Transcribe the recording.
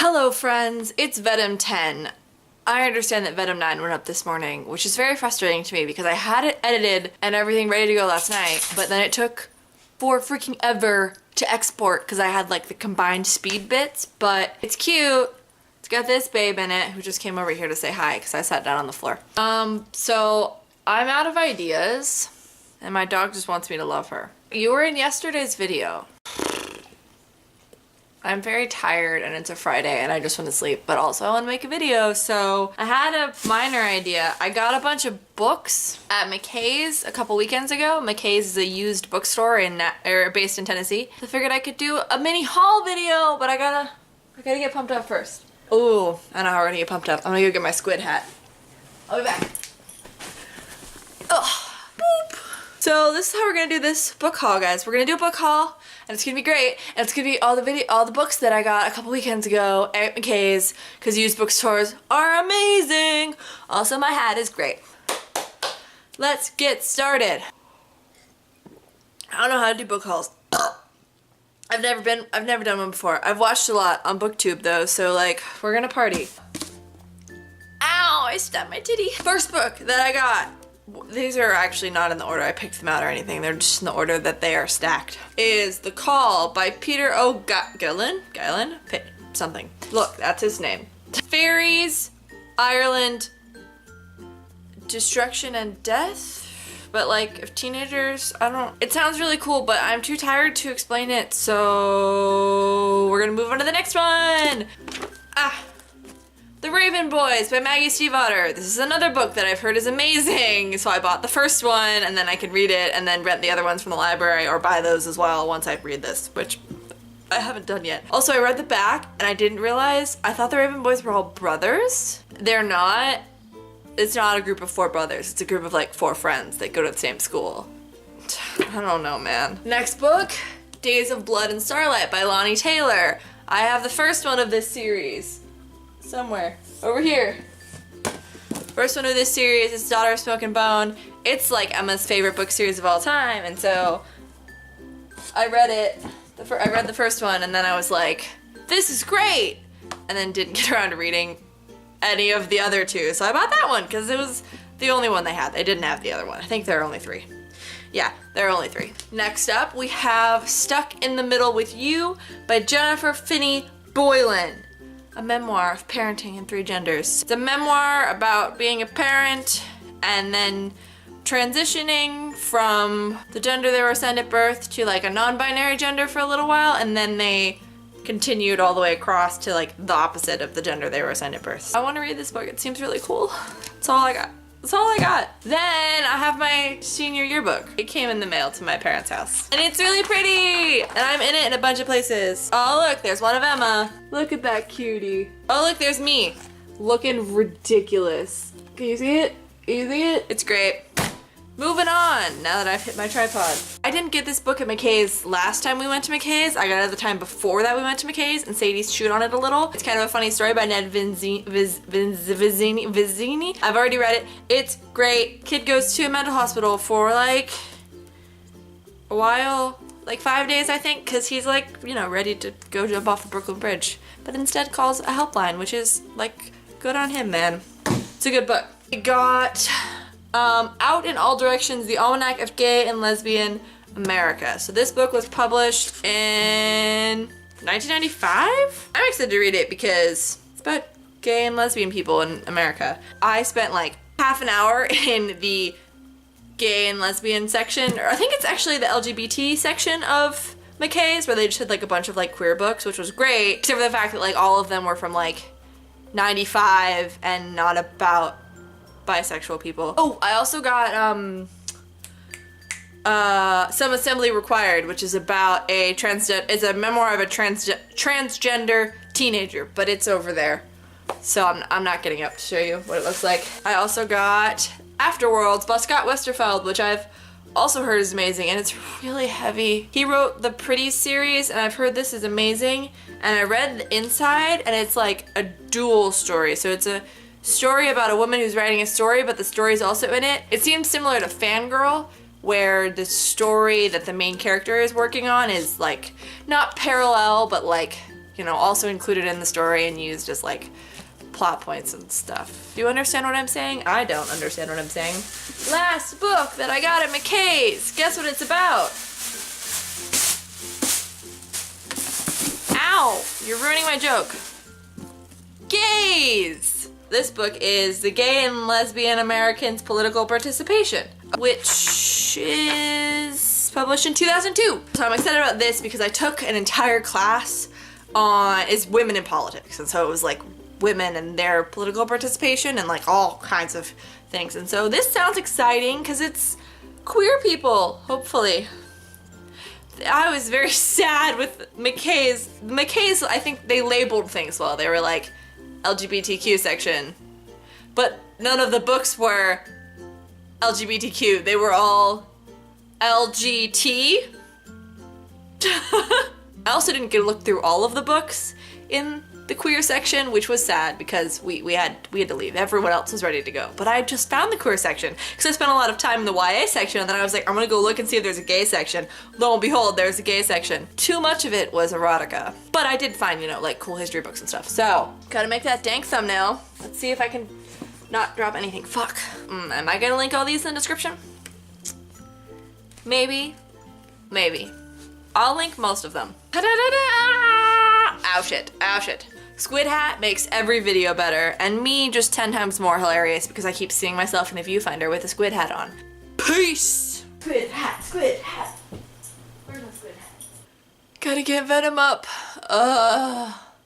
Hello friends, it's Venom 10. I understand that Venom 9 went up this morning, which is very frustrating to me because I had it edited and everything ready to go last night, but then it took for freaking ever to export because I had like the combined speed bits, but it's cute. It's got this babe in it who just came over here to say hi because I sat down on the floor. So I'm out of ideas and my dog just wants me to love her. You were in yesterday's video. I'm very tired and it's a Friday and I just want to sleep, but also I want to make a video, so I had a minor idea. I got a bunch of books at McKay's a couple weekends ago. McKay's is a used bookstore based in Tennessee. So I figured I could do a mini haul video, but I gotta get pumped up first. Ooh, I know how we're gonna get pumped up. I'm gonna go get my Squid hat. I'll be back. Ugh, boop. So this is how we're gonna do this book haul, guys. We're gonna do a book haul, and it's gonna be great, and it's gonna be all the books that I got a couple weekends ago at McKay's, because used bookstores are amazing. Also, my hat is great. Let's get started. I don't know how to do book hauls. I've never done one before. I've watched a lot on BookTube though, so like, we're gonna party. Ow, I stabbed my titty. First book that I got. These are actually not in the order I picked them out or anything. They're just in the order that they are stacked. Is The Call by Peter Gillen? Something. Look, that's his name. Fairies, Ireland, Destruction and Death? But like, if teenagers, I don't... It sounds really cool, but I'm too tired to explain it, so... We're gonna move on to the next one! The Raven Boys by Maggie Stiefvater. This is another book that I've heard is amazing, so I bought the first one and then I could read it and then rent the other ones from the library or buy those as well once I read this, which I haven't done yet. Also, I read the back and I didn't realize, I thought the Raven Boys were all brothers. They're not. It's not a group of 4 brothers. It's a group of like 4 friends that go to the same school. I don't know, man. Next book, Days of Blood and Starlight by Lonnie Taylor. I have the first one of this series. Somewhere. Over here. First one of this series is Daughter of Smoke and Bone. It's like Emma's favorite book series of all time, and so I read it. I read the first one and then I was like, this is great! And then didn't get around to reading any of the other 2, so I bought that one because it was the only one they had. They didn't have the other one. I think there are only 3. Yeah, there are only 3. Next up, we have Stuck in the Middle with You by Jennifer Finney Boylan. A memoir of parenting in 3 genders. It's a memoir about being a parent and then transitioning from the gender they were assigned at birth to like a non-binary gender for a little while, and then they continued all the way across to like the opposite of the gender they were assigned at birth. I want to read this book. It seems really cool. That's all I got. That's all I got. Then I have my senior yearbook. It came in the mail to my parents' house. And it's really pretty! And I'm in it in a bunch of places. Oh look, there's one of Emma. Look at that cutie. Oh look, there's me. Looking ridiculous. Can you see it? Can you see it? It's great. Moving on, now that I've hit my tripod. I didn't get this book at McKay's last time we went to McKay's. I got it the time before that we went to McKay's, and Sadie's chewed on it a little. It's kind of a funny story by Ned Vizzini. I've already read it. It's great. Kid goes to a mental hospital for like a while, like 5 days I think, because he's like, you know, ready to go jump off the Brooklyn Bridge. But instead calls a helpline, which is like, good on him, man. It's a good book. We got Out in All Directions, The Almanac of Gay and Lesbian America. So this book was published in 1995? I'm excited to read it because it's about gay and lesbian people in America. I spent like half an hour in the gay and lesbian section, or I think it's actually the LGBT section of McKay's, where they just had like a bunch of like queer books, which was great, except for the fact that like all of them were from like 95 and not about bisexual people. Oh, I also got Some Assembly Required, which is about it's a memoir of a transgender teenager, but it's over there. So I'm not getting up to show you what it looks like. I also got Afterworlds by Scott Westerfeld, which I've also heard is amazing, and it's really heavy. He wrote the Pretty series, and I've heard this is amazing, and I read the inside, and it's like a dual story. So it's a story about a woman who's writing a story, but the story's also in it. It seems similar to Fangirl, where the story that the main character is working on is like not parallel, but like you know, also included in the story and used as like plot points and stuff. Do you understand what I'm saying? I don't understand what I'm saying. Last book that I got at McKay's. Guess what it's about? Ow! You're ruining my joke. Gays! This book is The Gay and Lesbian Americans' Political Participation, which is published in 2002. So I'm excited about this because I took an entire class on women in politics, and so it was like women and their political participation and like all kinds of things. And so this sounds exciting because it's queer people, hopefully. I was very sad with McKay's. McKay's, I think they labeled things well. They were like LGBTQ section, but none of the books were LGBTQ. They were all LGT. I also didn't get to look through all of the books in the queer section, which was sad because we had to leave. Everyone else was ready to go. But I just found the queer section because I spent a lot of time in the YA section, and then I was like, I'm gonna go look and see if there's a gay section. Lo and behold, there's a gay section. Too much of it was erotica. But I did find, you know, like cool history books and stuff. So, gotta make that dank thumbnail. Let's see if I can not drop anything. Fuck. Am I gonna link all these in the description? Maybe. Maybe. I'll link most of them. Ow shit. Ow shit. Squid Hat makes every video better, and me just 10 times more hilarious because I keep seeing myself in a viewfinder with a squid hat on. Peace! Squid hat, squid hat. Where's my squid hat? Gotta get Venom up.